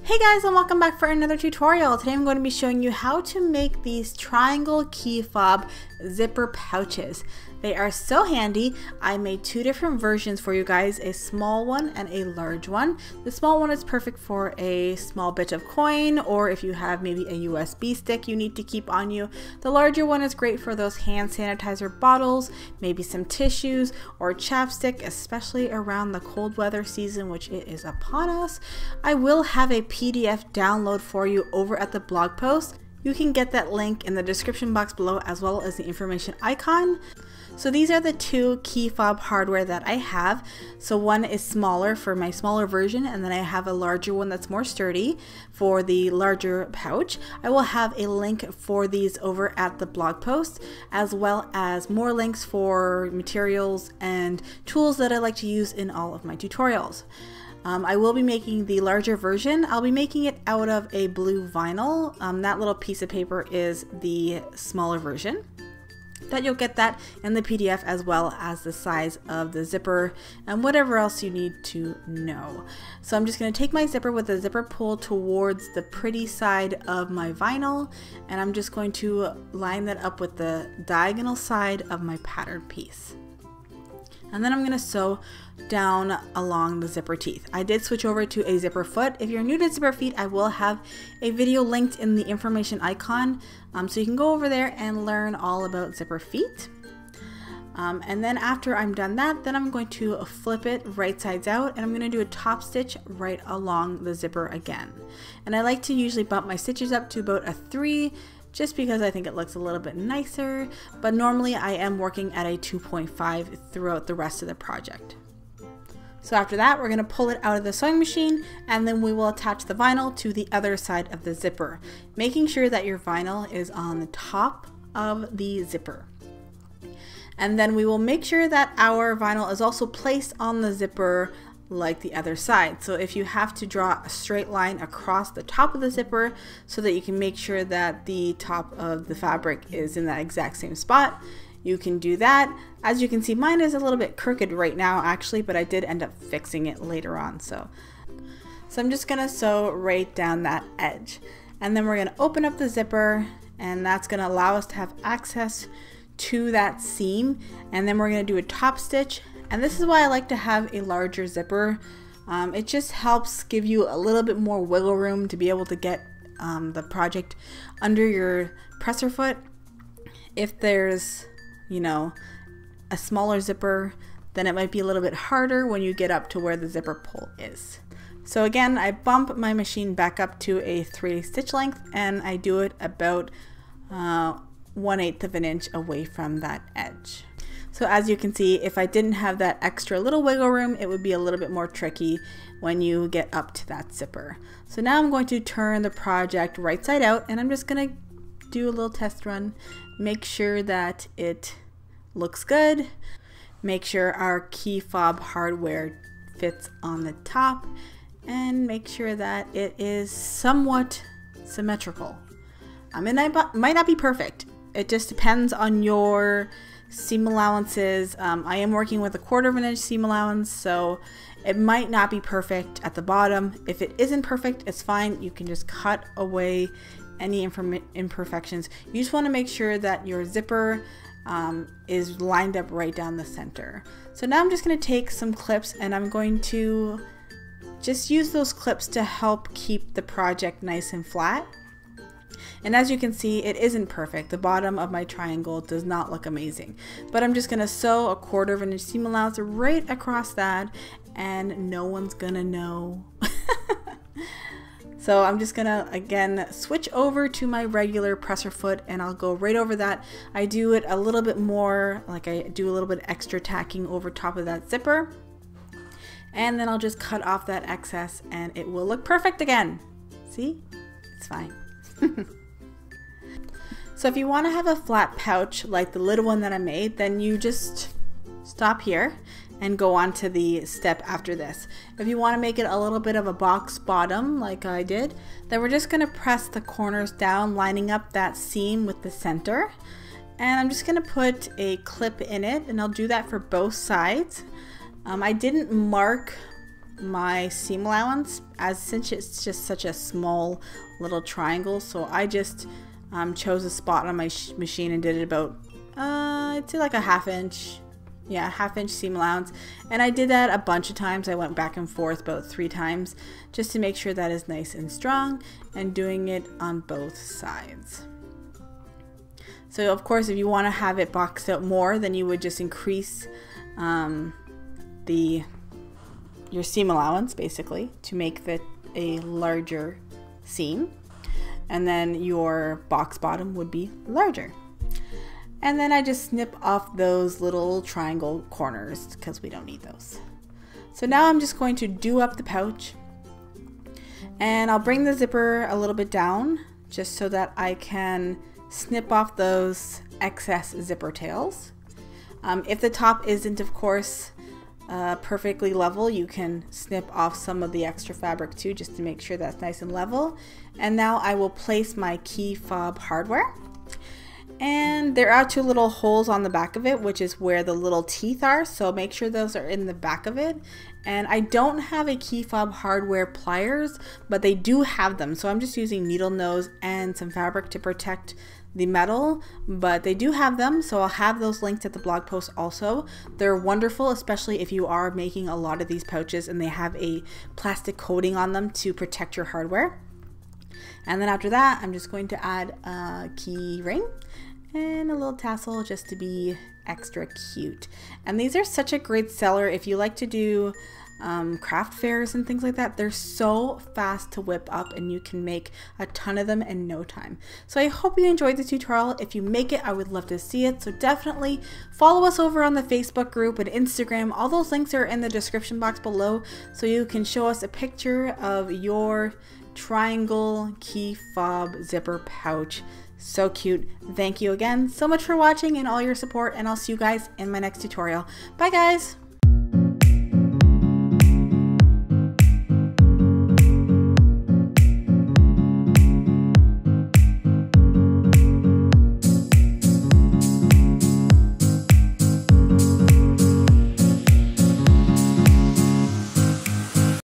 Hey guys, and welcome back for another tutorial. Today I'm going to be showing you how to make these triangle key fob zipper pouches. They are so handy. I made two different versions for you guys, a small one and a large one. The small one is perfect for a small bit of coin, or if you have maybe a USB stick you need to keep on you. The larger one is great for those hand sanitizer bottles, maybe some tissues or chapstick, especially around the cold weather season, which it is upon us. I will have a PDF download for you over at the blog post. You can get that link in the description box below, as well as the information icon. So these are the two key fob hardware that I have. So one is smaller for my smaller version, and then I have a larger one that's more sturdy for the larger pouch. I will have a link for these over at the blog post, as well as more links for materials and tools that I like to use in all of my tutorials. I will be making the larger version. I'll be making it out of a blue vinyl. That little piece of paper is the smaller version. That you'll get that in the PDF, as well as the size of the zipper and whatever else you need to know. So I'm just going to take my zipper with the zipper pull towards the pretty side of my vinyl, and I'm just going to line that up with the diagonal side of my pattern piece. And then I'm going to sew down along the zipper teeth. I did switch over to a zipper foot. If you're new to zipper feet, I will have a video linked in the information icon, so you can go over there and learn all about zipper feet. And then after I'm done that, then I'm going to flip it right sides out, and I'm going to do a top stitch right along the zipper again. And I like to usually bump my stitches up to about a 3, just because I think it looks a little bit nicer, but normally I am working at a 2.5 throughout the rest of the project. So after that, we're going to pull it out of the sewing machine, and then we will attach the vinyl to the other side of the zipper, making sure that your vinyl is on the top of the zipper. And then we will make sure that our vinyl is also placed on the zipper like the other side. So if you have to draw a straight line across the top of the zipper so that you can make sure that the top of the fabric is in that exact same spot, you can do that. As you can see, mine is a little bit crooked right now actually, but I did end up fixing it later on. So I'm just gonna sew right down that edge, and then we're gonna open up the zipper, and that's gonna allow us to have access to that seam. And then we're gonna do a top stitch. And this is why I like to have a larger zipper. It just helps give you a little bit more wiggle room to be able to get the project under your presser foot. If there's, you know, a smaller zipper, then it might be a little bit harder when you get up to where the zipper pull is. So again, I bump my machine back up to a 3 stitch length, and I do it about 1/8 of an inch away from that edge. So as you can see, if I didn't have that extra little wiggle room, it would be a little bit more tricky when you get up to that zipper. So now I'm going to turn the project right side out, and I'm just going to do a little test run. Make sure that it looks good. Make sure our key fob hardware fits on the top, and make sure that it is somewhat symmetrical. I mean, it might not be perfect. It just depends on your seam allowances. I am working with a 1/4 of an inch seam allowance, so it might not be perfect at the bottom. If it isn't perfect, it's fine. You can just cut away any imperfections. You just want to make sure that your zipper is lined up right down the center. So now I'm just going to take some clips, and I'm going to just use those clips to help keep the project nice and flat. And as you can see, it isn't perfect. The bottom of my triangle does not look amazing, but I'm just gonna sew a 1/4 of an inch seam allowance right across that, and no one's gonna know. So I'm just gonna again switch over to my regular presser foot, and I'll go right over that. I do it a little bit more, like I do a little bit extra tacking over top of that zipper, and then I'll just cut off that excess, and it will look perfect again. See, it's fine. So if you want to have a flat pouch like the little one that I made, then you just stop here and go on to the step after this. If you want to make it a little bit of a box bottom like I did, then we're just going to press the corners down, lining up that seam with the center. And I'm just going to put a clip in it, and I'll do that for both sides. I didn't mark my seam allowance, since it's just such a small little triangle. So I just chose a spot on my machine and did it about I'd say like a half-inch seam allowance, and I did that a bunch of times. I went back and forth about 3 times just to make sure that is nice and strong, and doing it on both sides. So of course, if you want to have it boxed out more, then you would just increase your seam allowance basically to make a larger seam, and then your box bottom would be larger. And then I just snip off those little triangle corners because we don't need those. So now I'm just going to do up the pouch, and I'll bring the zipper a little bit down just so that I can snip off those excess zipper tails. If the top isn't, of course, perfectly level, you can snip off some of the extra fabric too, just to make sure that's nice and level. And now I will place my key fob hardware. And there are 2 little holes on the back of it, which is where the little teeth are, so make sure those are in the back of it. And I don't have a key fob hardware pliers, but they do have them, so I'm just using needle nose and some fabric to protect the metal, but they do have them, so I'll have those linked at the blog post also. They're wonderful, especially if you are making a lot of these pouches and they have a plastic coating on them to protect your hardware. And then after that, I'm just going to add a key ring and a little tassel just to be extra cute. And these are such a great seller if you like to do craft fairs and things like that. They're so fast to whip up, and you can make a ton of them in no time. So I hope you enjoyed the tutorial. If you make it, I would love to see it. So definitely follow us over on the Facebook group and Instagram. All those links are in the description box below, so you can show us a picture of your triangle key fob zipper pouch. So cute. Thank you again so much for watching and all your support, and I'll see you guys in my next tutorial. Bye guys!